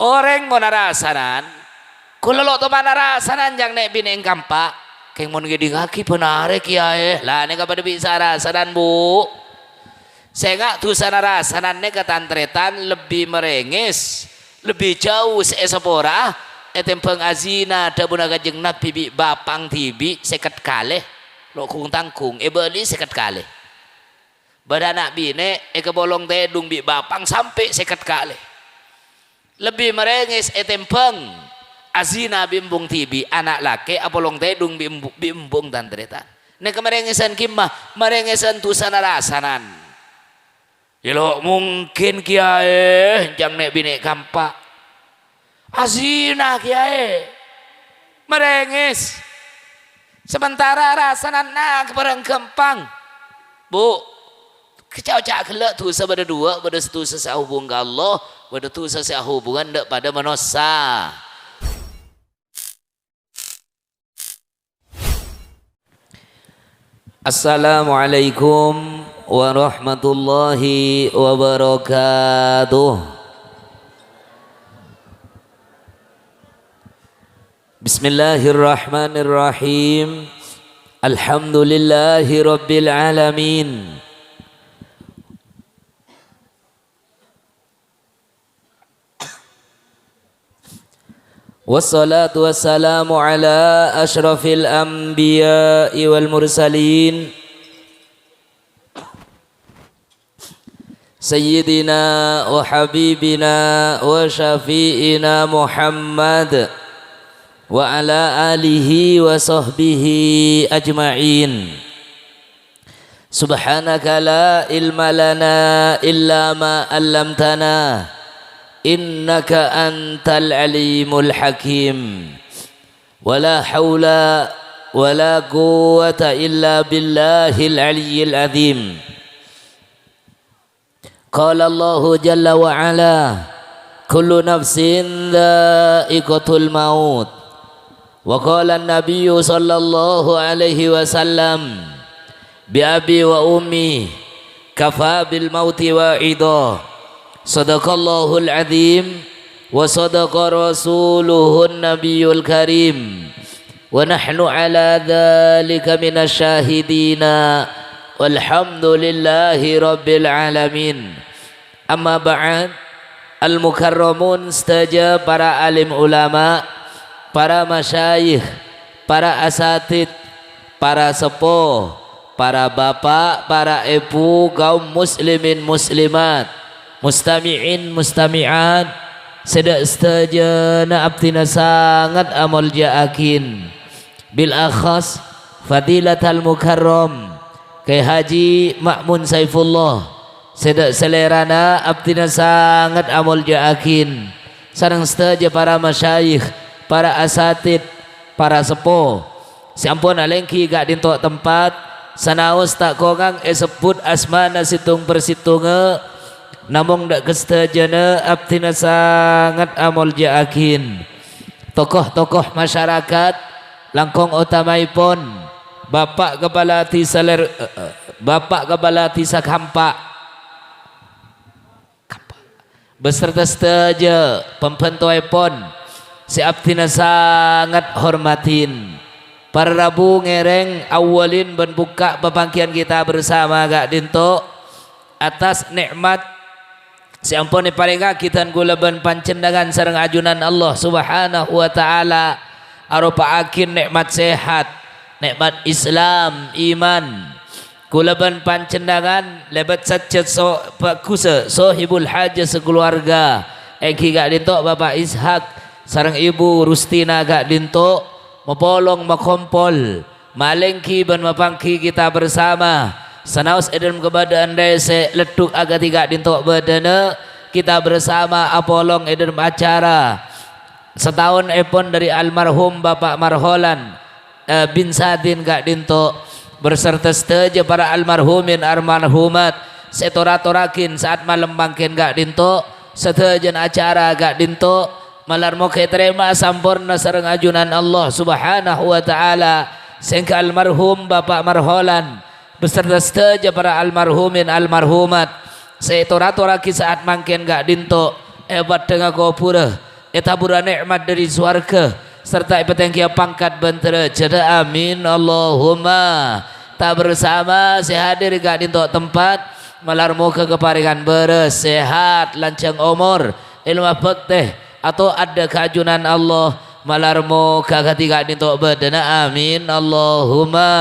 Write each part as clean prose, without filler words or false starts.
orang mau narasanan kulolo to manarasanan jang nek bineng kampak keng mon gedi ngaki penare kiai lah nek pada bisa rasanan bu saya tu sanarasanan nek ketantretan lebih merengis lebih jauh seesapora etem pengazina da buna kajeng nabi bi bapang tibi seket kaleh lo kung tangkung beli seket kaleh badanak bine kebolong tedung bi bapang sampai seket kaleh lebih merengis etempeng azina bimbung tibi anak laki apolong tedung bimbung tantretan nek merengisan kimah merengisan tu sanarasanan yelo mungkin kiai jang nek bine kampak azina kiai merengis sementara rasanan nak perang kempang bu kecau-cak kelak tu sabada dua pada tu sesa hubung ke Allah pada tu sesa hubungan dak pada manusia. Assalamualaikum warahmatullahi wabarakatuh. Bismillahirrahmanirrahim. Alhamdulillahi rabbil alamin. Wassalatu wassalamu ala ashrafil anbiya'i wal mursalin Sayyidina wa habibina wa syafi'ina Muhammad wa ala alihi wa sahbihi ajma'in. Subhanaka la ilma lana illa ma 'allamtana innaka antal alimul hakim. Wala haula wala quwwata illa billahil aliyyil azim. Qala Allahu jalla wa ala kullu nafsin dha'iqatul maut. Wa qala an-nabiyyu sallallahu alaihi wasallam bi abi wa ummi kafa bil mauti wa'idah. Sadaqallahul azim wa sadaqa rasuluhun nabiyul karim wa nahnu ala dhalika minasyahidina walhamdulillahi rabbil alamin. Amma ba'd, al-mukarramun saja para alim ulama, para masyayikh, para asatid, para sepuh, para bapak, para ibu, kaum muslimin muslimat, mustami'in mustami'at, sedak stajana abtina sangat amal ja'akin bil akhas fadilatal mukarram Kyai Haji Ma'mun Saifullah sedak selerana abtina sangat amal ja'akin sareng setaja para masyayikh, para asatid, para sepuh sampun alengki gak dintok tempat sanaos tak kongang sebut asmana situng persitunge namung dak kestajana abtina sangat amal ja'akin tokoh-tokoh masyarakat langkong utamaipun Bapak Kepala Desa Bapak Kepala Desa Kampak beserta setaja pembentuaipun si abtina sangat hormatin para Rabu ngereng awalin ben buka pepangkian kita bersama gak dinto atas nikmat si ampun palinga kita gulaban pancendangan sareng ajunan Allah subhanahu wa ta'ala arupa akin nikmat sehat, nikmat Islam, iman gulaban pancendangan lebat saja kusa sohibul haja sekeluarga eki gak dintok Bapak Ishak sareng Ibu Rustina gak dintok mapolong makompol malengki ban mapangki kita bersama sanaus edem kebadan dese letuk agak tiga dintok badana kita bersama apolong edem acara setahun epon dari almarhum Bapak Marholan bin Sadin gak dintok berserta setaja para almarhumin almarhumat setorakin saat malam bangkin gak dintok setajan acara gak dintok malar moke terima sampurna sareng ajunan Allah subhanahu wa ta'ala sehingga almarhum Bapak Marholan beserta setaja para almarhumin almarhumat setoratoraki saat mangken gak dinto hebat dengan kopura etabura nikmat dari surga serta ipetengkia pangkat bentera jeda amin Allahumma. Tak bersama sehadir gak dintok tempat malar muka keparingan beres sehat lancang umur ilmu bekteh atau ada keajunan Allah malar muka ketika dintok bedena amin Allahumma.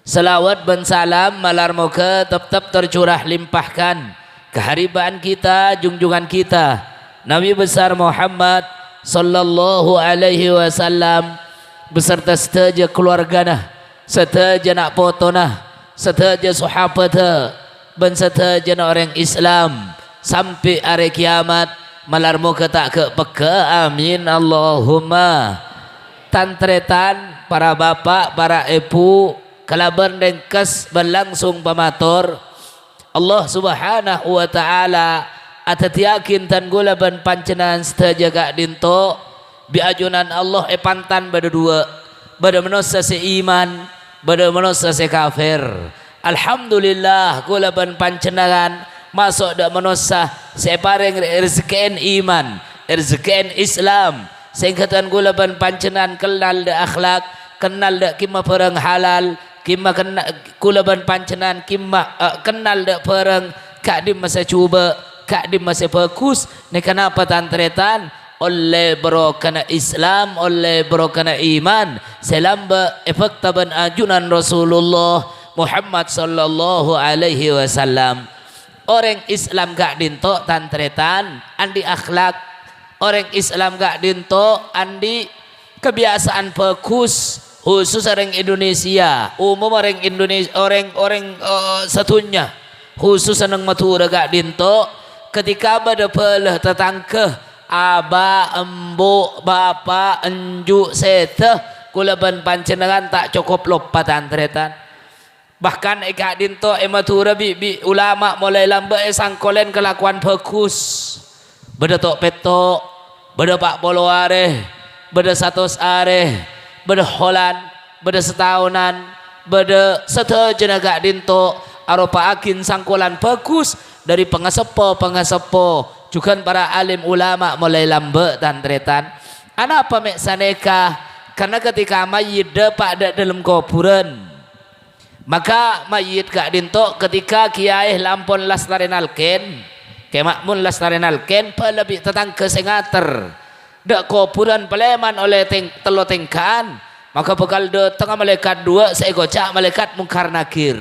Salawat dan salam malar muka tetap tercurah limpahkan keharibaan kita junjungan kita Nabi besar Muhammad sallallahu alaihi wasallam beserta setaja keluargana setaja nak potona setaja sahabata dan setaja orang Islam sampai hari kiamat malar muka tak ke peka amin Allahumma. Tantretan para bapak para ibu kalaban dengkes berlangsung pamator Allah subhanahu wa ta'ala atatiakin tan gula ban pancenan setajaga dinto biajunan Allah pantan bada dua bada menosa seiman bada menosa se kafir alhamdulillah gula ban pancenan masuk dak menosa se pareng rezekian iman rezekian Islam singkatan gula ban pancenan kenal dak akhlak kenal dak kima perang halal kima kenal gula ban pancenan kima kenal dak perang kak di masa cuba kak di masa fokus ni kenapa tantretan oleh berokana Islam oleh berokana iman selamba efek taban ajunan Rasulullah Muhammad sallallahu alaihi wasallam. Orang Islam gak dinto tantretan andi akhlak orang Islam gak dinto andi kebiasaan fokus khusus orang Indonesia umum orang Indonesia orang satunya khusus orang matura gak dinto ketika pada pelah tetangkeh aba embu bapa enju sete kulaban pancenengan tak cukup lopat antretan bahkan eka dinto ematura bi ulama mulai lambe sangkolen kelakuan fokus beda tok petok beda pak poloare beda satos are beda holan beda setahunan beda sete jenaga dinto aropa akin sangkolan fokus dari pengasepo juga para alim ulama mulai lambe tantretan apa mek saneka karena ketika mayit dapat dalam kuburan maka mayit gak dinto ketika kiai lampon lastarinalken kemakmun lastarinalken pelebih tetang kesengater dak kuburan peleman oleh telo tengkaan maka bekal datang malaikat dua seegocak malaikat mungkar nakir.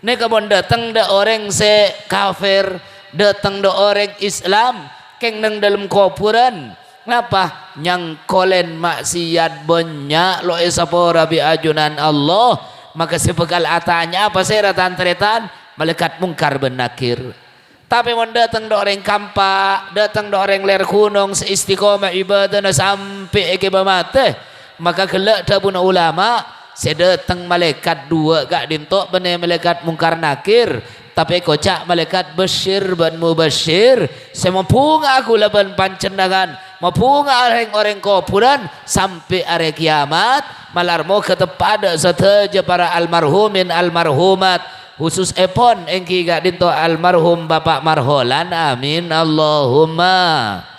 Nek kabon datang da orang se kafir, datang da orang Islam, keng nang dalam kuburan. Ngapa? Nyangkolen maksiat banyak lo esapora bi ajunan Allah. Maka sepekal atanya apa saya tantretan malaikat mungkar benakir. Tapi mon datang da orang kampa, datang da orang ler gunung seistiqomah ibadah na sampai ke bamate. Maka kelak tabun ulama sedatang malaikat dua gak dintok bener malaikat mungkar nakir tapi kocak malaikat besyir ban mubashir semampunga aku laban pancendangan mampunga orang-orang kuburan sampai hari kiamat malarmo ketepada sateja para almarhumin almarhumat khusus epon engki gak dintok almarhum bapak marholan amin Allahumma.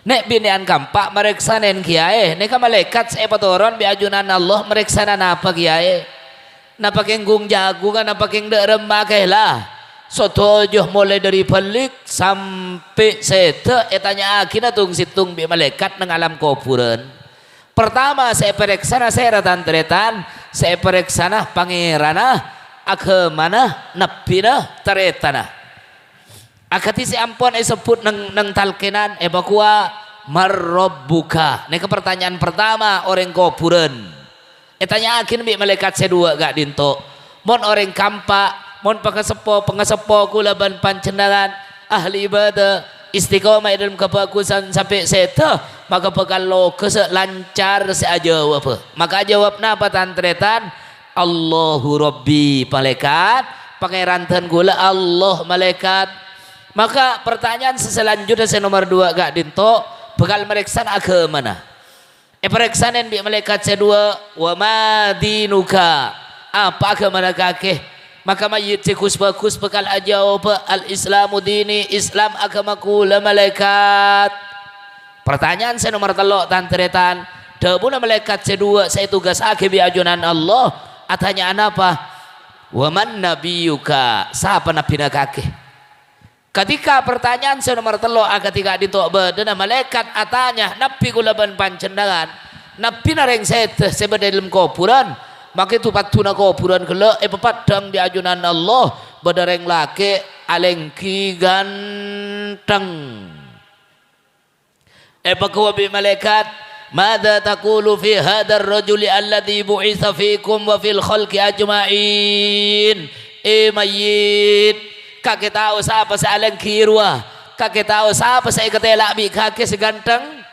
Nek binian kampak mereksanen kiai, nek malaikat saya patoron biajunan Allah mereksanan apa kiai? Napa kenggung jago kan napa keng dek remakai lah. Sotojoh mulai dari pelik sampai sete etanya akhirnya tung situng bi malaikat nang alam kuburan. Pertama saya pereksana saya tantretan, saya pereksana pangerana, agemana, napina, taretana. Akati si ampun sebut nang talkenan bakua marrabbuka. Nek pertanyaan pertama orang kuburan. Tanya akin bi malaikat sedua gak dinto. Mon orang kampa, mon pengasepo kula ban pancendangan ahli ibadah istiqomah dalam kebagusan sampai seta maka bakal lo lancar seaja apa. Maka jawab napa tantretan Allahu Rabbi malaikat pangeran ten gula Allah malaikat. Maka pertanyaan selanjutnya saya nomor 2 gak dinto bakal meriksan agama mana? Periksan yang di malaikat kedua wa madinuka apa agama kakeh maka mayit sikus bagus bekal ajawab al-islamu dini, Islam agamaku la malaikat. Pertanyaan saya nomor telok tantretan, debuna malaikat sedua saya tugas ake bi ajunan Allah. Atanya apa? Wa man nabiyuka, siapa nabi nakake? Ketika pertanyaan saya nomor telok ketika ditok bedena malaikat atanya nabi kula ban pancendangan, nabi nareng saya sebeda dalam kuburan, maka itu patuna kuburan kele pepadang di ajunan Allah bedareng lake alengki ganteng. Pakwa bi malaikat, "Madza taqulu fi hadzal rajuli alladzi bu'itsa fikum wa fil khalqi ajma'in?" Mayit, kakek tahu siapa sa alengki ruah, kakek tahu siapa sa ikatela bi kakek seganteng.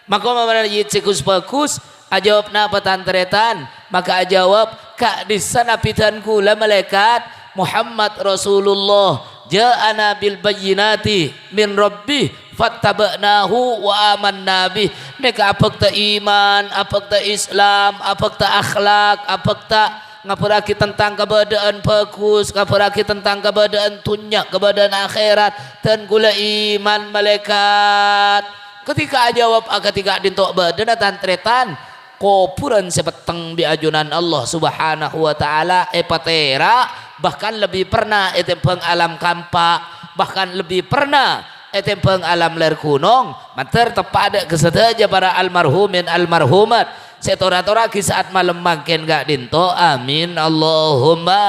Maka mana yit sikus bagus, ajawab napa tantretan, maka ajawab kak di sana pitanku la malaikat Muhammad Rasulullah ja'ana bil bayyinati min rabbi fattaba'nahu wa amanna bih. Neka apakta iman, apakta Islam, apakta akhlak, apakta ngaparaki tentang keberadaan bagus, ngaparaki tentang keberadaan dunia, keberadaan akhirat, dan gula iman malaikat. Ketika jawab ketika dintok badana tantretan kuburan sepeteng bi ajunan Allah Subhanahu wa taala epatera, bahkan lebih pernah etempeng alam kampak, bahkan lebih pernah etempeng alam ler gunung mater tepada kesedaja para almarhumin almarhumat setora-tora saat malam makin gak dinto, amin Allahumma.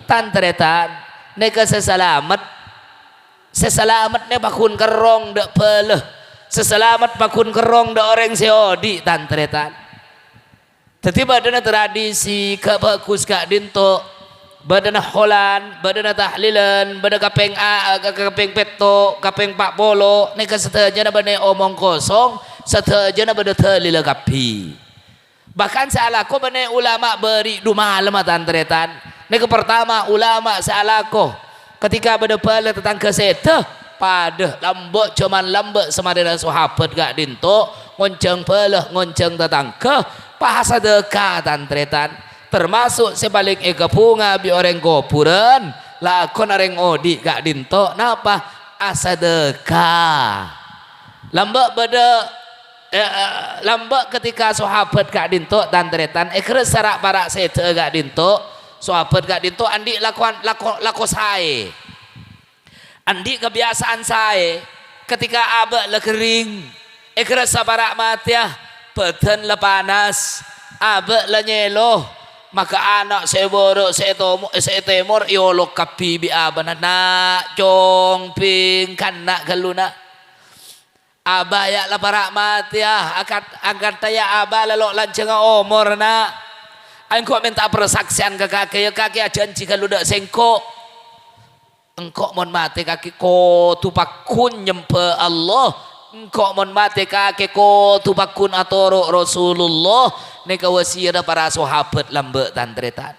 Tantretan neka sesalamat ne bakun kerong dak peleh, seselamat bakun kerong dak orang seodi tantretan. Tadi badana tradisi ka bagus gak dinto, badana holan, badana tahlilan, badana kapeng peto, kapeng pak polo, neka setajana badana omong kosong, setajana badana tahlila kapi. Bahkan salako badana ulama beri dua malam tantretan. Neka pertama ulama salako ketika berdepala tentang kesehatan pada lambek cuman lambek sama dengan sahabat gak dinto ngonceng pelah ngonceng tetangga bahasa dekat tantretan, termasuk sebalik bunga bi orang kuburan lakon orang odi gak dinto napa asadeka lambek beda lambek ketika sahabat gak dinto tantretan ekres sarak para sete gak dinto sahabat gak dinto andi lako saya andi kebiasaan saya ketika abak le kering ekres sabarak matiah badan le panas abak le nyeloh maka anak saya borok saya temor iolok kapi bi abana nak congping kanak galuna abaya la parak matiah angkat taya abah lalok lanceng omor nak engkau minta persaksian ke kakek, ya kakek janji kalau dak sengkok engkau mon mati kakek ko tupakun nyempe Allah, engkau mon mati kakek ko tupakun atoro Rasulullah. Neka wasiat para sahabat lambe tantretan.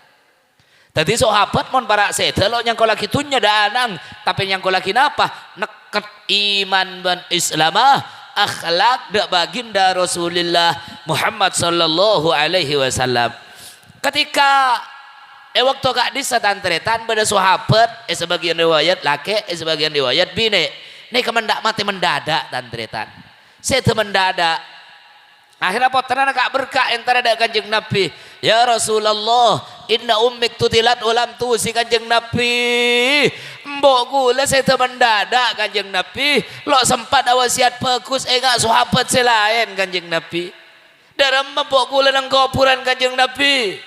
Tadi sahabat mon para sete lo yang kau laki tunya danang, tapi yang kau laki napa neket iman dan Islamah akhlak dak baginda Rasulullah Muhammad sallallahu alaihi wasallam. Ketika waktu gak disa tantretan pada sahabat sebagian riwayat laki sebagian riwayat bine ini kemendak mati mendadak tantretan saya mendadak akhirnya potran gak berkah antara ada kanjeng Nabi, ya Rasulullah inna ummik tutilat ulam tu si kanjeng Nabi mbok gula saya mendadak kanjeng Nabi lo sempat wasiat bagus gak sahabat selain kanjeng Nabi dalam mbok gula nang kuburan kanjeng Nabi.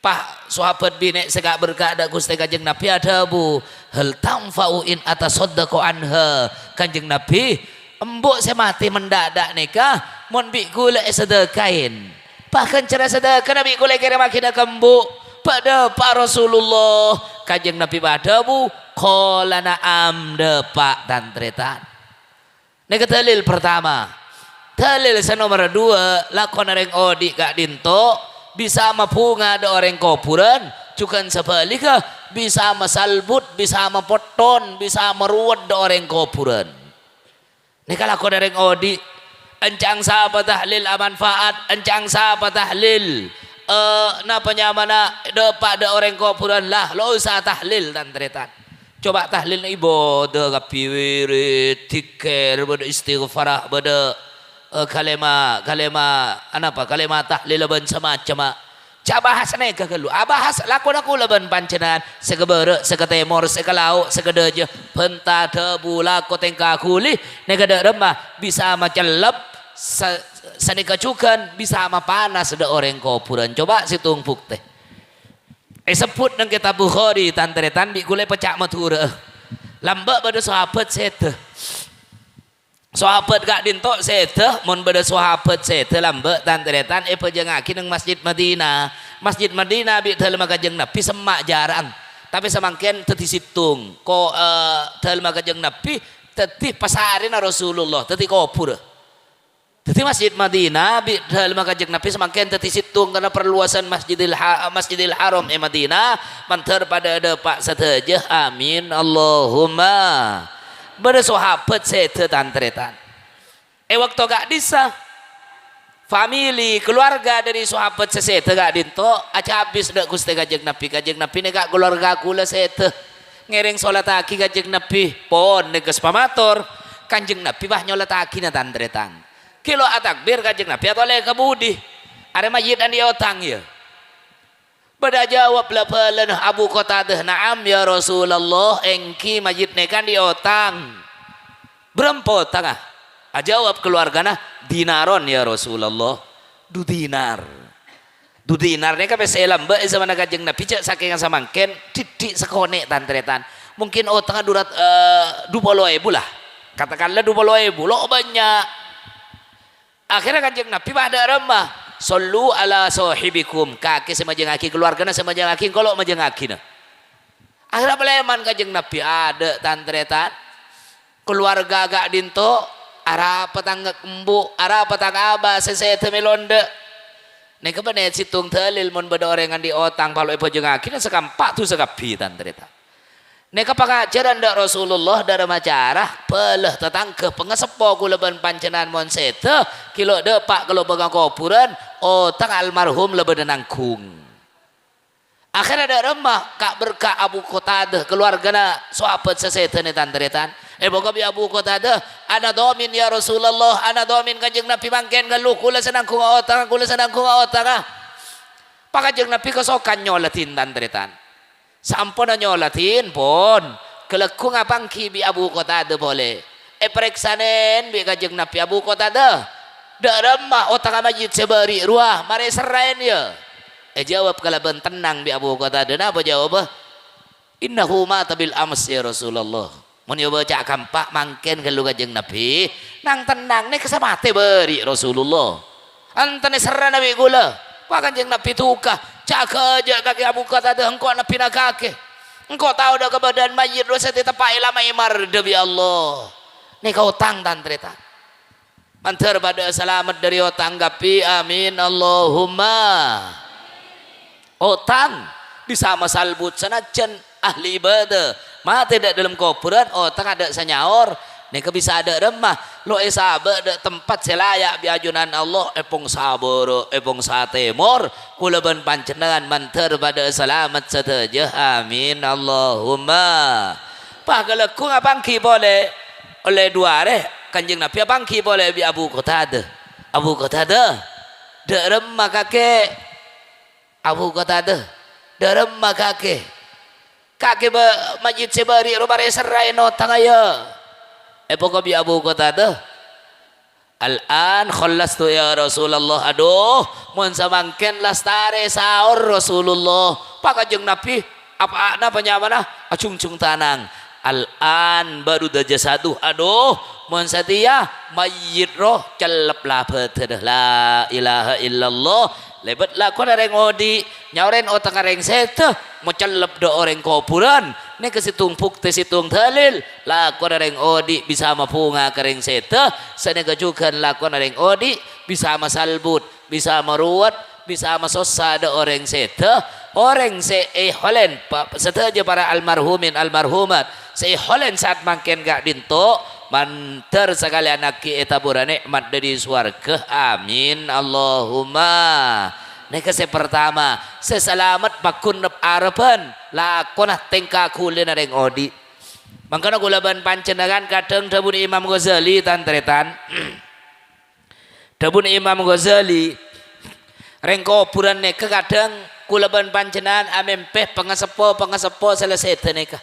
Pak sahabat bine segak berkada Gusti kanjeng Nabi ada bu hal tamfa'u in atasaddaqu anha kanjeng Nabi embok saya mati mendadak nikah mon bi gula sedekain bahkan cara sedekah Nabi gula kira makin kembuk pada Pak Rasulullah kanjeng Nabi pada bu qala na'am de Pak tantretan. Nek dalil pertama, dalil nomor dua lakon reng odi gak dinto bisa mapunga ada orang kuburan juga sebaliknya bisa masalbut bisa mapoton bisa meruat ada orang kuburan. Ini kalau kau dari odi encang sahabat tahlil amanfaat encang sahabat tahlil napanya mana depak de orang kuburan lah lo usah tahlil dan teretan. Coba tahlil ibadah kapi wirid tikir bada istighfarah bada kalimat kalimat tahlil ban semacam cak bahas neka kelu bahas lakon aku laban pancenan segebere seketemor sekelau sekedeje penta tebu lako tengka kuli neka de remah bisa macam lep sanika cukan bisa ama panas ada orang kuburan coba situng teh sebut nang kitab Bukhari tanteretan bi kule pecak matura lambak pada sahabat sete sahabat gak dintok sete mun pada sahabat sete lambak tanteretan pejengaki nang Masjid Madinah bi teu lemah kanjeng Nabi semak jarang tapi semangken teu situng ko teu lemah kanjeng Nabi teu pasarina Rasulullah teu kubur. Jadi Masjid Madinah bi dalam kanjeng Nabi semakin teti situng karena perluasan Masjidil Haram Madinah mantar pada ada pak sateja amin Allahumma pada sahabat sete tantretan waktu gak bisa family keluarga dari sahabat sesete gak dinto aca habis dak Gusti kanjeng Nabi nega keluarga kula sete ngereng salat aki kanjeng Nabi pon neges pamator kanjeng Nabi bah nyolat aki na tantretan kilo atakbir kanjeng Nabi atau oleh kebudi ada majid dan dia otang ya pada jawab lapalan Abu Qatadah naam ya Rasulullah engki majid nekan dia otang berempot tengah jawab keluargana dinaron ya Rasulullah du dinar neka peselam mbak sama kanjeng Nabi cak saking samangken didik sekone tantretan mungkin otang durat 20.000 lah katakanlah 20.000 lo banyak. Akhirnya kanjeng Nabi pada remah sallu ala sahibikum kaki semajeng aki keluargana semajeng aki kalau majeng aki na akhirnya peleman kanjeng Nabi ada tantretan keluarga agak dinto arah petang embu arah petang aba sesete melonde neka benet situng telil mun beda orengan di otang palo pojeng aki na sekampak tu sekapi tantretan neka pengajaran dak Rasulullah dalam acara pelah tetangke pengesepo kuleban pancenan mon sete kilo depak kalau pegang kuburan otang almarhum lebedan nangkung akhirnya ada remah kak berkah Abu Qatadah keluargana sahabat sesete ni tantretan boga bi Abu Qatadah ana domin ya Rasulullah ana domin kanjeng Nabi mangken galuh kula senangkung otang pak kanjeng Nabi kesokan nyolatin tantretan sampun nyolatin pun kelekung apang ki bi Abu Qatadah boleh periksanen bi kanjeng Nabi Abu Qatadah dak remah otak majid sebari ruah mare serain ya jawab kalaban tenang bi Abu Qatadah apa jawab innahu mata bil ams ya Rasulullah mun yo baca kampak mangken kalau kanjeng Nabi nang tenang nih kesamate beri Rasulullah antene serana Nabi gula pak kanjeng Nabi tukah cak aja kaki Abu Qatadah engkau Nabi nak kaki engkau tahu dah kebadan mayit dosa ditepai lama imar demi Allah nih kau tang tantretan mantar pada selamat dari otang gapi amin Allahumma otang bisa masalbut sanajan ahli ibadah mati tidak dalam kuburan otang ada senyaor neka bisa ada remah lo sahabat ada tempat selayak biajunan Allah epong saboro epong satemor kulaban pancenengan mantar pada selamat sateja amin Allahumma pagalekung apangki boleh oleh dua kanjeng Nabi apangki boleh bi Abu Qatadah dak remah kakek Abu Qatadah dak remah kakek majid sebari robare serai no tangaya pokok bi Abu Qatadah al-an khallastu ya Rasulullah aduh mun samangken lastare saur Rasulullah pak kanjeng Nabi apa nyamana acung-cung tanang al-an baru jasadu aduh mun satia mayyit roh celep lapet la ilaha illallah lebet lakon areng odi nyauren otang areng sete mau celep do orang kuburan ini kesitung pukte situng dalil lakon areng odi bisa mapunga kareng sete sana gajukan lakon areng odi bisa masalbut bisa meruat bisa masosa do orang sete orang se holen seteja para almarhumin almarhumat se holen saat mangken gak dinto manter sekalian aki etabura nikmat dari swarga amin Allahumma Neka se pertama sesalamat pakun nep arapan lakonah tengka kulin areng odi. Mangkana kulaban pancenengan kadang dabun Imam Ghazali tantretan. Dabun Imam Ghazali rengko puran neka kadang kulaban pancenengan amempeh pengasepo selesai teneka.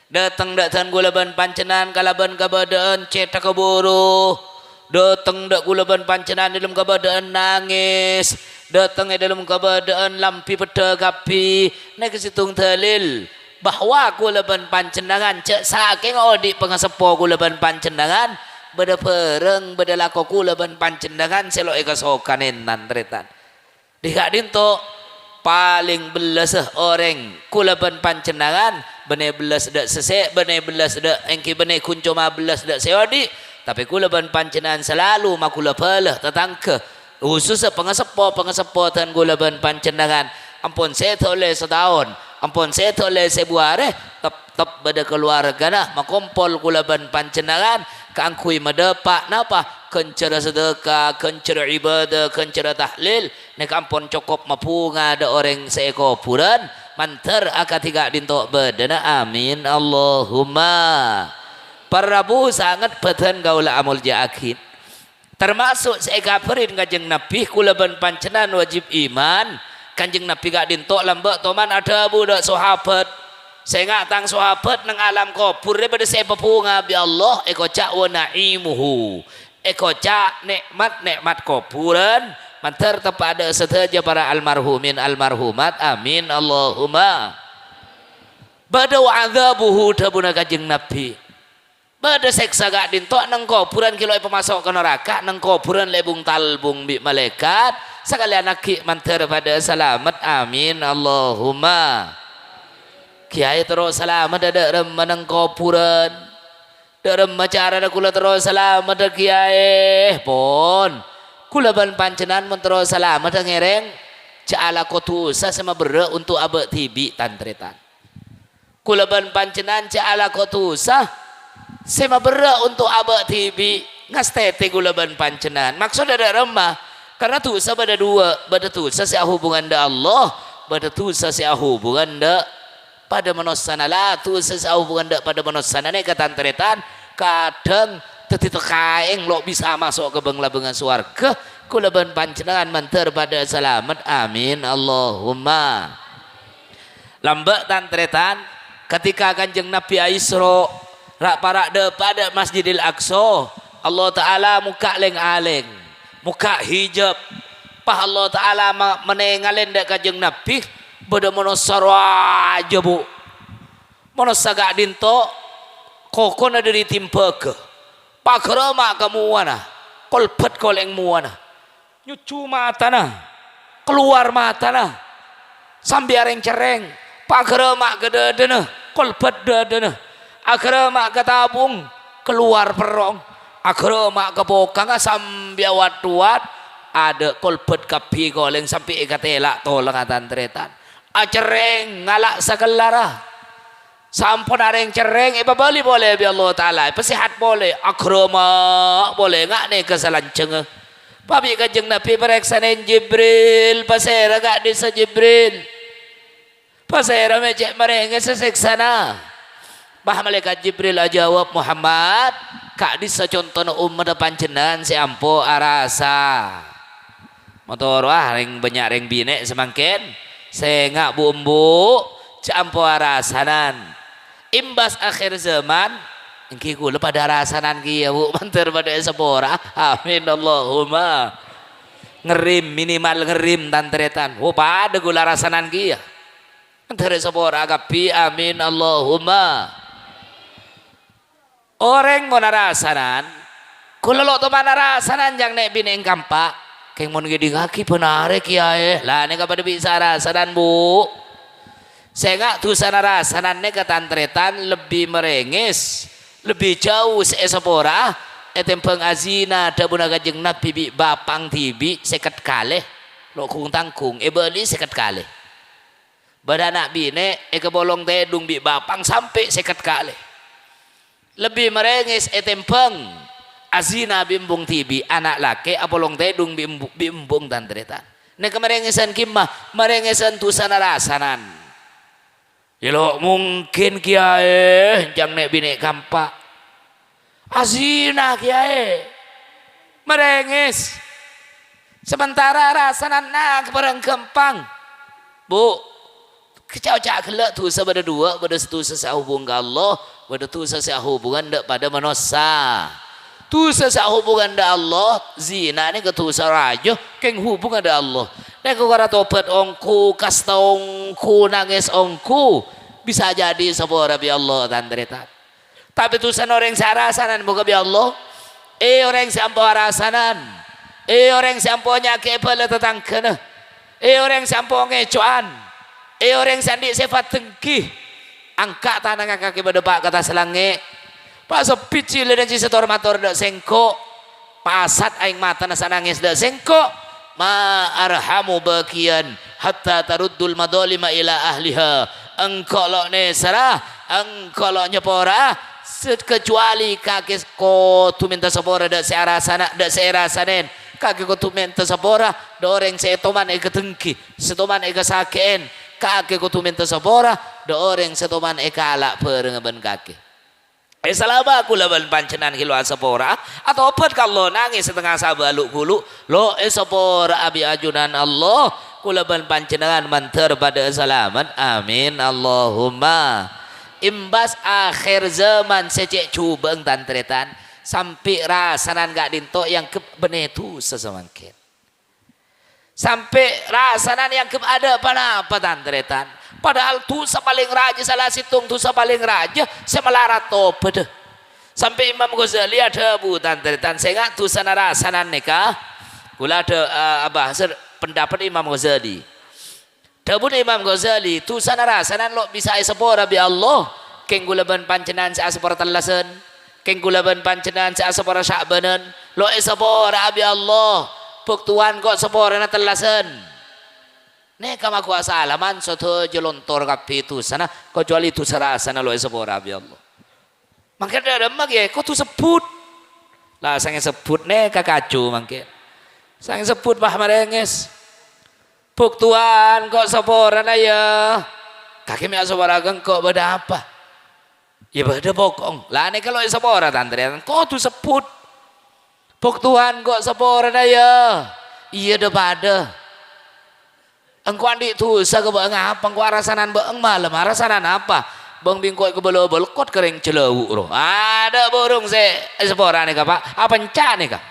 Datang kulaban pancenengan kalaban kabadaan cetak keburu. Datang dak kulaban pancenengan dalam kabadaan nangis. Datang dalam kabadaan lampi pedagapi. Nek situng dalil bahwa kulaban pancenengan cek saking odi pengasepo kulaban pancenengan beda pereng beda lako kulaban pancenengan selo eka sokanen tantretan. Dikak dinto paling belas orang kulaban pancenengan bene belas dak sesek bene belas dak engki bene kuncoma belas dak seodi tapi kulaban pancenengan selalu makula pelah tetangke khusus pengasepo tan kulaban pancenengan ampun saya oleh setahun ampun saya oleh sebuah tep pada keluarga nah makompol kulaban pancenengan kaangkui madepak napa kencara sedekah kencara ibadah kencara tahlil nek ampun cukup mapunga ada orang seeko puran mantar akad tiga dintok bedana amin Allahumma parabu sangat beten gaula amul jaakin termasuk seekaperin kanjeng Nabi kulaban pancenan wajib iman kanjeng Nabi gak dintok lambak toman ada budak sahabat saya ngatang sahabat nang alam kubur daripada saya pepunga bi Allah eko cak wa naimuhu eko cak nikmat kuburan mantar tepada sedaja para almarhumin almarhumat amin Allahumma bada wa adzabuhu dabuna kanjeng Nabi bada seksa gak dintok nang kuburan kilo pemasok ke neraka nang kuburan lebung talbung bi malaikat sekalian aki mantar pada selamat amin Allahumma kiai terus selamat ada remenang kuburan ada macara ada kula terus selamat ada kiai pon kula ban pancenan terus selamat ada ngereng ja'ala kotusa sama bere untuk abek tibi tantretan kula ban pancenan ja'ala kotusa sama bere untuk abek tibi ngastete kula ban pancenan maksud ada remah karena tusa pada dua pada tusa sia hubungan da Allah pada tusa sia hubungan da pada manusia lah tu sesau bukan dak pada manusia nih kata tantretan kadang teti kaeng lo bisa masuk ke benglabengan suarga kulaban pancenengan manter pada selamat amin Allahumma lambak tantretan ketika kanjeng Nabi Isra rak parak de pada Masjidil Aqsa Allah Ta'ala muka leng aleng muka hijab pah Allah Ta'ala menengalen dak kanjeng Nabi beda manusia aja bu manusia gak dinto kokon ada ditimpa ke pakrama kamu wana kolpet koleng muana nyucu mata nah keluar mata nah sambil areng cereng pakrama gede nah kolpet dede nah akrama ketabung keluar perong akrama kepokang sambil wat-wat ada kolpet kapi koleng sampai ikatela tolong tantretan acereng ngalak sakelara sampun areng cereng ibabali boleh bi Allah Ta'ala pesehat boleh akrama boleh ngak nih kesalanceng pabi kanjeng Nabi pereksanen Jibril pasera gak disa Jibril pasera mecek merenge seseksana bah malaikat Jibril jawab Muhammad kak disa contohna umat pancenan si ampo arasa motor wah ring banyak ring bine semangkin saya nggak bumbu campo rasanan imbas akhir zaman engki kula pada rasanan ki ya bu manter pada sepora amin Allahumma ngerim minimal ngerim tantretan oh pada gula rasanan ki ya manter sepora kapi amin Allahumma orang mau rasanan kula lo to mana rasanan jang nek bine kampak keng mon gede kaki penare kiai lah nek pada bisa rasanan bu saya nggak tuh sana rasanan nek tantretan lebih merengis lebih jauh seesapora etempeng azina dabuna kanjeng Nabi bi bapang tibi seket kalih lo kung tangkung beli seket kalih badana bine kebolong tedung bi bapang sampai seket kalih lebih merengis etempeng azina bimbung tibi anak laki apolong tedung bimbung tantretan Nek merengesan kimah merengesan tusana rasanan. Yelo mungkin kiai jang nek bini kampak. Azina kiai merenges. Sementara rasanan nak bareng kempang. Bu, kecau-cak gelak tu pada dua, pada tu sesahubung ke Allah, pada tu sesahubungan dak pada manusia. Tu sesahubungan dak Allah, zina ni ke tu sarajo, keng hubungan dak Allah. Nek kau kata tobat ongku, kasta ongku, nangis ongku, bisa jadi sebuah Rabbi Allah tandretan. Tapi tu orang sarasanan bukan Rabbi Allah. Orang sampo rasanan. Orang sampo nyake pala tetangkana. Orang sampo ngecoan. Orang sandi sifat tengki. Angkat tangan kaki berdepak kata selange. Pak sepi cile dan cisetor mator dak sengko. Pasat aing mata nasa nangis dak sengko. Ma arhamu bakian hatta taruddul madolima ila ahliha. Engkau lo nesara, engkau lo nyepora. Kecuali kaki ko tu minta sepora dak searasana dak searasanen. Kaki ko tu minta sepora doreng setoman eka tengki, setoman eka saken. Kaki ko tu minta sepora doreng setoman eka alak perengaban kaki. Selama aku laban pancenan hiluan sepora atau opat kalau nangis setengah sabaluk kulu lo sepora abi ajunan Allah kulaban pancenan manter pada selamat amin Allahumma. Imbas akhir zaman secek cubeng tantretan sampai rasanan gak dinto yang ke benetu sesemangkin sampai rasanan yang ke ada apa tantretan padahal tu paling raja salah situng tu paling raja semelarat tobat sampai Imam Ghazali ada bu tantretan saya tu sana rasanan nikah gula ada pendapat Imam Ghazali. Dabun Imam Ghazali tu sana rasanan lo bisa sepora bi Allah keng gulaban pancenan sa sepora talasan keng gulaban pancenan sa sepora Sya'banan lo sepora bi Allah puktuan kok sepora na talasan ne kama kuasa alaman soto jelontor kapi tu sana kecuali tu sarasana lo sepora bi Allah makanya ada mak ya kok tu sebut lah sange sebut ne kakacu mangke sange sebut bah marenges Puk Tuhan kok sepora na ya kaki mi sepora kok beda apa ya beda bokong lah ini kalau sepora tantri kok tu sebut Puk Tuhan kok sepora na ya iya dah pada engkau andi tu sa ke beeng apa engkau arasanan beeng malam arasanan apa bang bingkoi ke belo kot kering celau roh ada burung sepora nih kak pak apa enca nih kak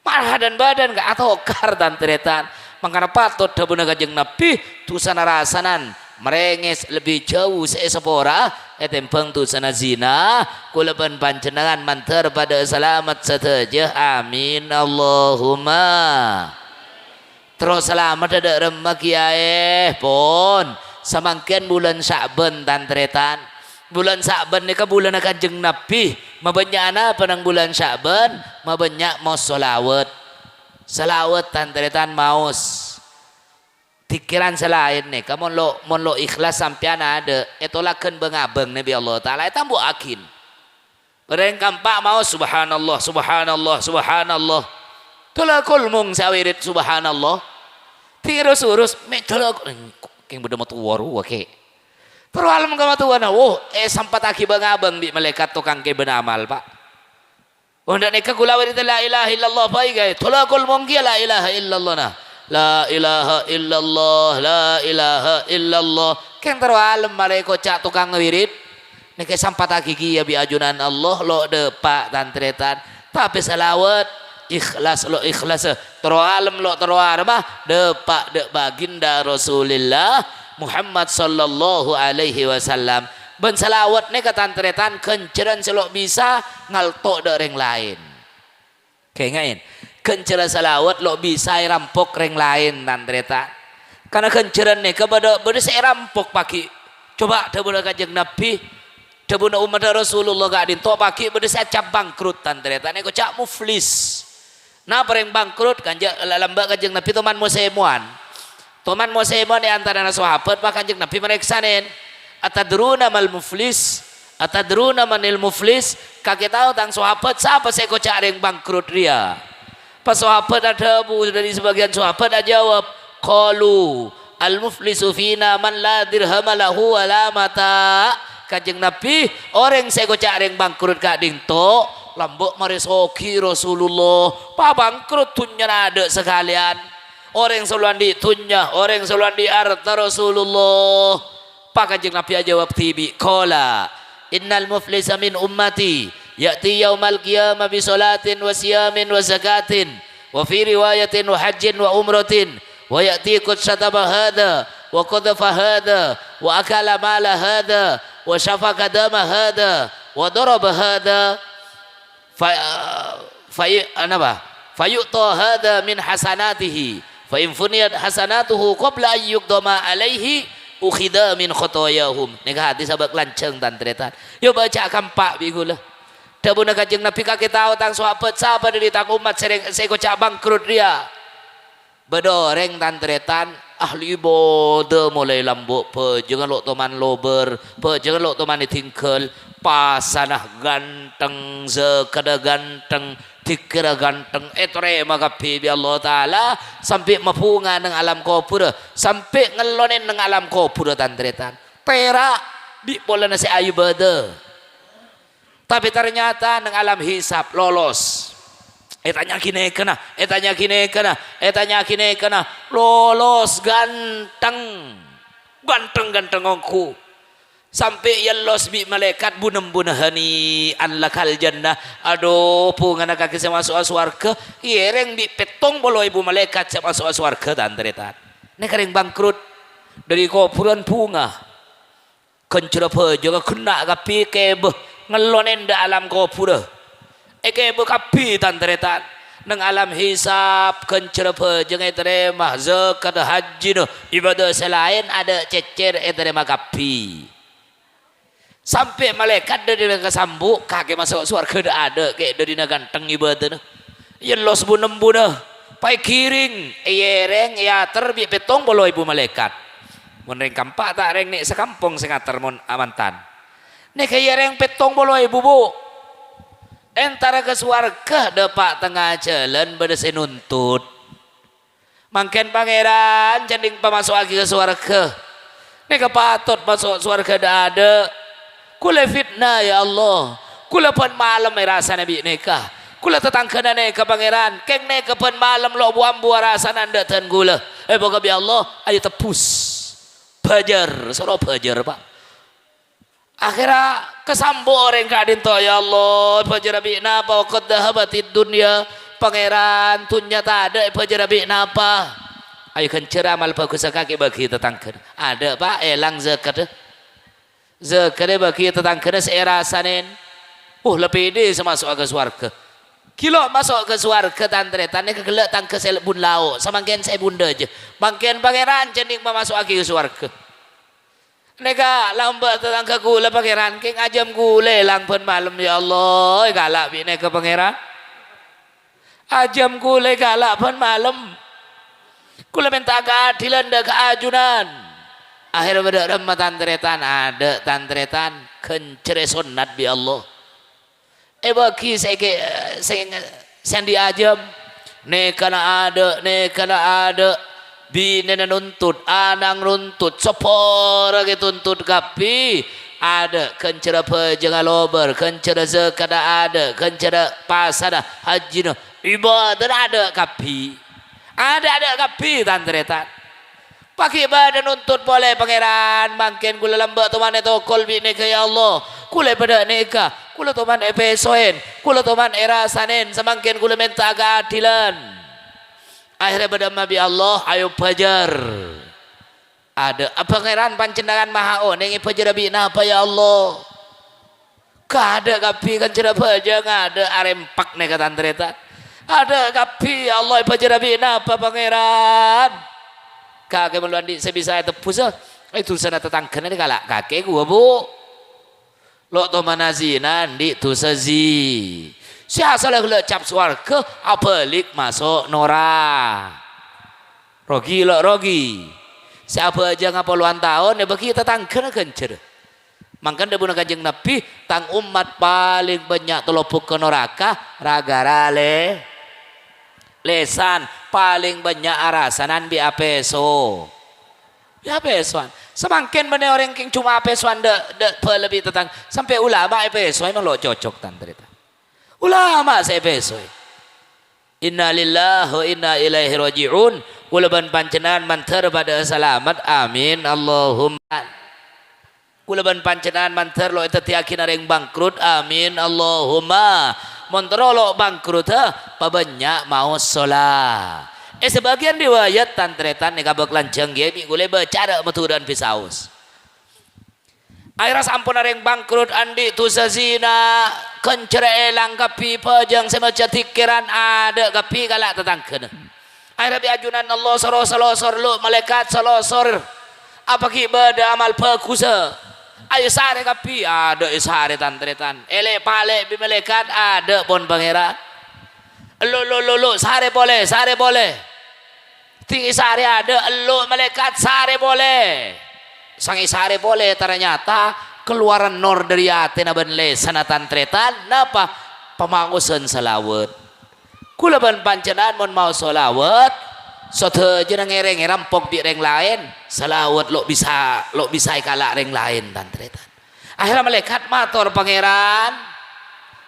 marah dan badan kak atau kar tantretan makanya patut dabuna kajeng Nabi tusana rasanan merenges lebih jauh sepora etempeng tusana zina kulaban pancenangan manter pada selamat sateja amin Allahumma terus selamat ada remak kiai pun samangkian bulan Sya'ban tantretan bulan Sya'ban ni ka bulan kajeng Nabi mabanyak apa nang bulan Sya'ban mabanyak mau salawat tantretan maus pikiran selain nih kamu lo ikhlas sampean ada etolakeun bengabeng Nabi Allah taala eta bu akin bareng kampak mau subhanallah subhanallah subhanallah tulakul mung sawirit subhanallah tirus-urus me tulak keng beda matu waru wake terus alam ka matu wana sampat aki bengabeng di malaikat tukang ke benamal pak Wanda neka kulawir itu la ilaha illallah baik gay. Tolakul monggia la ilaha illallah nah. La ilaha illallah, la ilaha illallah. Keng terwalem malaikat cak tukang wirid. Neka sampat gigi ya bi ajunan Allah lo depak tantretan. Tapi salawat ikhlas lo ikhlas. Terwalem lo terwalem mah depak de baginda Rasulullah Muhammad sallallahu alaihi wasallam. Ben salawat ne katantretan kenceran selok bisa ngaltok dereng lain. Kengain kenceran salawat lo bisa rampok reng lain tantretan. Karena kenceran ne kepada saya rampok paki. Coba dabuna kajeng Nabi, dabuna umat Rasulullah gak dinto paki beda saya cap bangkrut tantretan. Ne cak muflis. Nah pereng bangkrut kanjeng lambak kajeng Nabi teman mosemuan. Teman mosemuan di antara sahabat pak kajeng Nabi mereksanen. Atadruna mal muflis atadruna manil muflis kakek tahu tang sahabat siapa saya kocak yang bangkrut dia Pas sahabat ada dari sebagian sahabat ada jawab, qalu al-muflisu fina man la dirham lahu wala mata. Kanjeng Nabi, orang saya gocak reng bangkrut kak dingto, lambok marisoki Rasulullah, pa bangkrut tunya ada sekalian. Orang selalu ditunya, orang selalu di arta Rasulullah. Pa kanjeng Nabi jawab tibi, qala innal muflisa min ummati ya'ti yaumal qiyamah bi salatin wa siyamin wa zakatin wa fi riwayatin wa hajjin wa umratin wa ya'ti qad syatama hadha wa qadhafa hadha wa akala mala hadha wa syafaka dama hadha wa daraba hadha fayu'ta hadha min hasanatihi fa in funiyat hasanatuhu qabla an yuqdama alaihi ukhida min khotoyahum. Nika hati sabak lanceng tantretan. Yo baca kampak bigulah. Dabuna kanjeng Nabi kaki tahu tang sahabat sahabat dari tang umat sering saya kocak bangkrut dia. Bedoreng tantretan ahli ibadah mulai lambuk pe jangan lo teman lober pe jangan lo teman ditingkel pasanah ganteng sekada ganteng dikira ganteng etre maka bi Allah taala sampai mapunga nang alam kubur sampai ngelonen nang alam kubur tantretan perak di bola nasi ayu bade. Tapi ternyata nang alam hisab lolos. Etanya kini kena, etanya kini kena, etanya kini kena, lolos ganteng, ganteng aku. Sampai yelos bi malaikat bunem-bunehani anlakal jannah. Aduh, pungan kaki saya masuk surga. Iereng di petong bolo ibu malaikat saya masuk surga tantretan. Ini kering bangkrut dari kuburan bunga. Kencera juga kena kapi kebeh. Ngelonen da alam kubur eke bekapi tantretan nang alam hisab kencer jeung terima zakat haji no ibadah selain ada cecer terima kapi sampai malaikat dari kesambu kake masuk surga ada kayak dari ganteng ibadah yen los bunem buneh pai kiring yereng ya terbi petong bolo ibu malaikat mun reng kampak tak reng nek sekampung sing ater mun amantan. Nek kaya yang petong bolo ibu bu, entara ke suarga depak tengah jalan berdasi nuntut. Mangken pangeran janding pemasuk lagi ke suarga. Nek patut masuk suarga ada. Kula fitnah ya Allah. Kula pun malam rasa nabi neka. Kula tetangkana neka pangeran. Keng neka pun malam lo buam buah rasa nanda tan gula. Boga bi Allah ayo tepus. Bajar, soro bajar pak. Akhirnya kesambu orang kadin to ya Allah pajarabi napa qad dhahabatid dunya pangeran tunya tak ada pajarabi napa ayo kencer amal bagus kaki bagi tetangga ada pak elang zakat bagi tetangga seera sanen lebih ini masuk ke surga kilo masuk ke surga tantretan ini kegelak tangke selebun lauk samangken saya bunda aja mangken pangeran jening masuk lagi ke surga. Neka lambat tetangga gula pangeran king ajam gule lang pun malam ya Allah galak bi neka pangeran ajam gule galak pun malam kula minta keadilan dan keajunan akhirnya pada remah tantretan ada tantretan kencere sunat bi Allah bagi saya diajam neka na ada bina nuntut anang nuntut sepora tuntut kapi ada kencera pejenga lober kencera zakat ada kencera pasada haji no ibadah ada kapi tantretan pakai badan nuntut boleh pangeran mangken gula lambak teman itu kol bine ya Allah kula pada neka kula teman epesoen kula teman era sanen semangken gula minta keadilan. Akhirnya pada Nabi Allah ayo pajar ada pangeran pancendangan maha oneng pajar abi apa ya Allah kada kapi kan cera pajar ada arempak nek tantretan ada kapi ya Allah pajar abi apa pangeran kakek meluandi sebisa tepus itu sana tetangga ini kalak kakek gua bu lo to manazinan di tu sazi siapa salah lecap suarga apalik masuk nora rogi siapa aja ngapoluan tahun ya bagi tetangga kencer mangkan debuna kanjeng Nabi tang umat paling banyak telopuk ke neraka ragara lesan paling banyak arasanan bi apeso. Bi apesoan. Semakin banyak orang yang cuma apesoan de lebih tentang sampai ulama apeso memang lo cocok tante. Ulama saya apeso. Inna lillahi wa inna ilaihi raji'un. Kulaban pancenan mantar pada selamat. Amin. Allahumma. Kulaban pancenan mantar lo itu tiakin ada yang bangkrut. Amin. Allahumma. Montro lo bangkrut pabanyak mau sholat. Sebagian riwayat tantretan ni kabak lanceng gemi gule bercara metudan pisaus. Akhirnya sampun ada yang bangkrut andi tu sazina kencere elang kapi pajang semacam tikiran ada kapi galak tetangken. Akhirnya biajunan Allah sorosor lu malaikat sorosor apa kibada amal pakusa. Ayo sare kapi ada sare tantretan. Ele pale bi malaikat ada pon pangeran. Lu sare boleh. Tinggi sare ada lu malaikat sare boleh. Sangi sare boleh ternyata keluaran nor dari hati na benle sanatan tretan napa pamangusan salawat. Kula ban pancenan mon mau salawat sote jeneng ngereng rampok bi reng lain salawat lo bisa kalak reng lain tan tretan. Akhirnya malaikat matur pangeran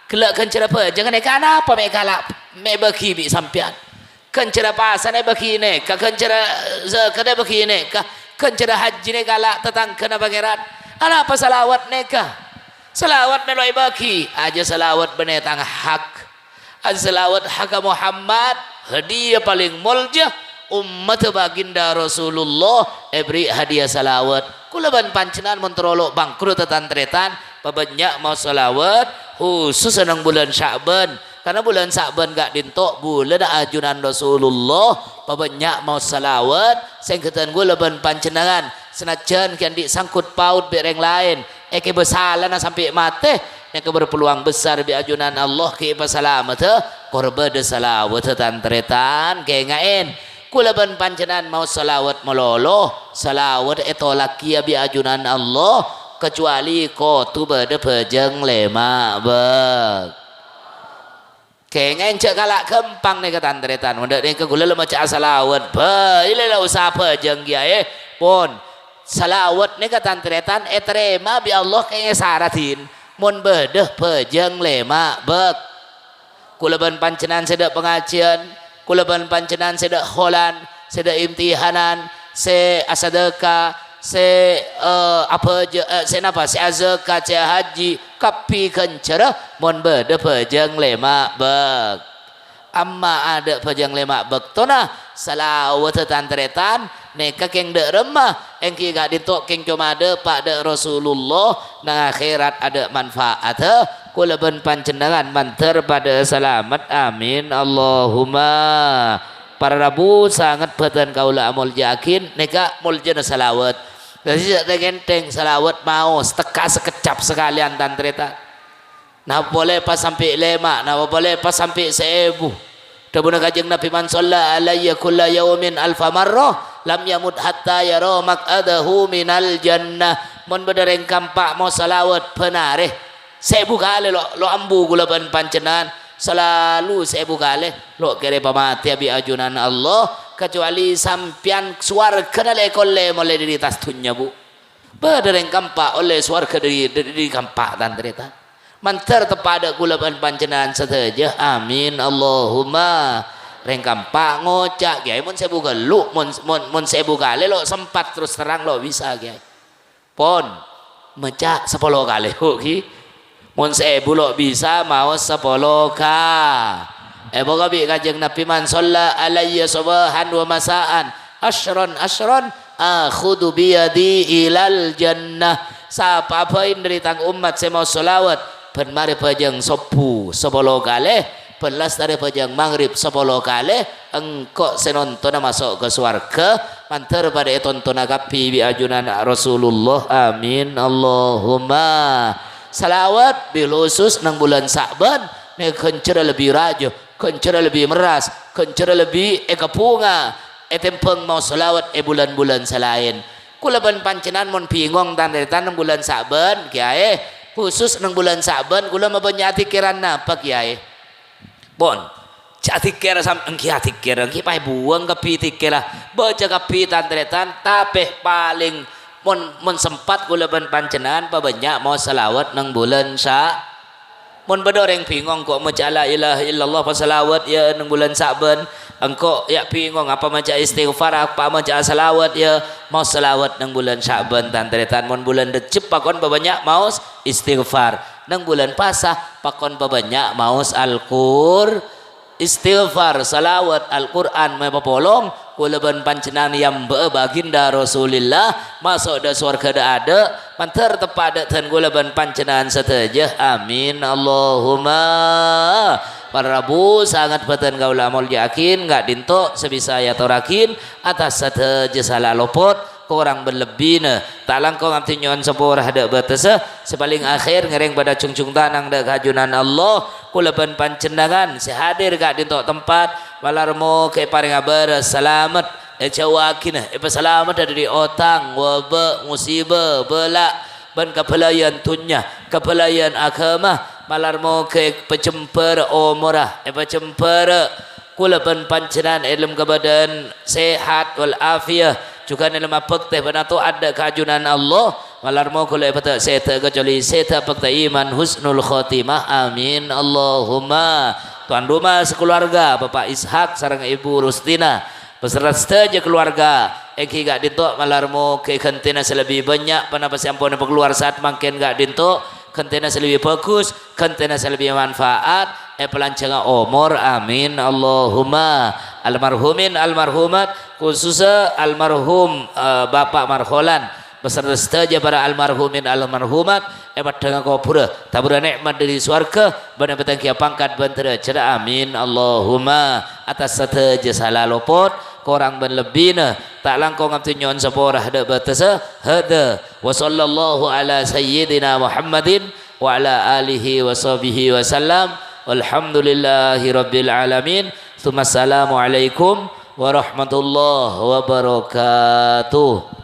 kelak kencara apa jangan nekana apa me kalak me bagi bi sampean. Kencara pasan bagi ne ka kencara zakade bagi ne ka kencera haji ne galak tetang kena pangeran apa salawat neka salawat meloi baki aja salawat benetang hak aja salawat hak Muhammad hadiah paling mulja umat baginda Rasulullah beri hadiah salawat kulaban pancenan menterolok bangkrut tetantretan pabanyak mau salawat khusus senang bulan Sya'ban karena bulan Sya'ban gak dintok bulan ajunan Rasulullah pabanyak mau salawat sengketan gue leban pancenangan senajan kian disangkut paut bereng lain ke besalana sampai mati yang berpeluang besar bi ajunan Allah ke pasalamat korban salawat tantretan ke ngain kulaban pancenan mau salawat meloloh salawat etolaki bi ajunan Allah kecuali ko tu berde pejeng lema beg kayaknya encik kalak kempang nih ketantretan udah nih kegula lemah cak salawat ba ile lah usaha pejeng ya pun salawat nih ketantretan terima bi Allah kayaknya saratin mun bedeh pejeng lema beg kulaban pancenan sedak pengajian kulaban pancenan sedak holan sedak imtihanan se asadaka se apa je se napa se azaka se haji kapi kencara mon bede pejeng lema beg amma ada pejeng lema beg tona salawat tantretan neka keng de remah engki gak ditok keng cuma de pak de Rasulullah nang akhirat ada manfaat kula ben pancenengan manter pada selamat amin Allahumma para rabu sangat beten kaula amul yakin neka muljana salawat. Jadi tidak genteng salawat mau seteka sekecap sekalian tantreta. Nah boleh pas sampai lema, nah boleh pas sampai 1000. Dabuna kajeng Nabi man shalla alayya kulla yaumin alfa marrah lam yamut hatta yara maq'adahu minal jannah. Mun bedereng kampak mau salawat penare 1000 kali lo ambu gula pancenan selalu 1000 kali lo kere pamati abi ajunan Allah kecuali sampian suarga nale kolle mulai dari tas tunya bu bedereng kampak oleh suarga dari kampak tantreta manter tepada kulaban pancenan sateja amin Allahumma reng kampak ngocak kiai mun sebu galuk mun sebu kali lo sempat terus terang lo bisa kiai pon mecak 10 kali ki mun sebu lo bisa mau 10 ka boga bi kajeng Nabi man shalla alayya subahan wa masaan asyran akhudu biyadi ilal jannah sapa apain dari tang umat saya mau salawat ben mari pajang 10 kali belas dari pajang maghrib 10 kali engkau senonton masuk ke surga manter pada tonton agapi bi ajunan Rasulullah amin Allahumma salawat bilusus nang bulan Sya'ban ne kencera lebih rajo kencera lebih meras kencera lebih kepunga tempeng mau salawat bulan-bulan selain kulaban pancenan mon pingong tandetan nang bulan Sya'ban kiai khusus nang bulan Sya'ban kula mabanyati kirana apa kiai bon cak tikir sam engki tikir engki pai buang kapi tikir lah baca kapi tantretan tapeh paling mun sempat kula ben pancenan pa banyak mau selawat nang bulan sa mun bedoreng bingung kok maca la ilaha illallah pa selawat ya nang bulan Saban engko ya bingung apa maca istighfar apa maca selawat ya mau selawat nang bulan Saban tantretan mun bulan Recep pakon pa banyak mau istighfar nang bulan Pasah pakon pa banyak mau istighfar salawat Al-Quran may papolong kulaban pancenan yang baginda Rasulillah masuk da surga da ada mantar tepada tan kulaban pancenan sateja amin Allahumma para Rabu sangat batan gaula mol yakin nggak dinto sebisa ya torakin atas sateja salah lopot kurang berlebih ne talang kau ngamti nyon sepurah ada batasa sepaling akhir ngereng pada cung-cung tanang da kajunan Allah kulaban pancendangan sehadir gak di tempat malarmo ke paring abar selamat cawakin selamat ada di otang wabak musibah belak ban kepelayan tunya kepelayan agama malarmo ke pecemper umrah pecemper kulaban pancenan ilmu kebadan sehat wal afiyah juga dalam apa teh benar tu ada keajunan Allah malar mau kalau betul seta kecuali seta fakta iman husnul khotimah amin Allahumma tuan rumah sekeluarga Bapak Ishak sareng Ibu Rustina beserta saja keluarga eki gak dinto malar mau ke kentena selebih banyak panapa sampun keluar saat makin gak dinto kentena selebih bagus kentena selebih manfaat pelancangan umur amin Allahumma almarhumin almarhumat khususnya almarhum Bapak Marholan beserta saja para almarhumin almarhumat dengan kopura tabura nikmat dari swarga benar betul kia pangkat bentera cerah amin Allahumma atas saja salah lopot korang ben lebihna tak langkau ngamti nyon seporah da batasa hada wa sallallahu ala sayyidina Muhammadin wa ala alihi wa sahbihi wa sallam walhamdulillahi rabbil alamin tsumma assalamu alaikum warahmatullahi wabarakatuh.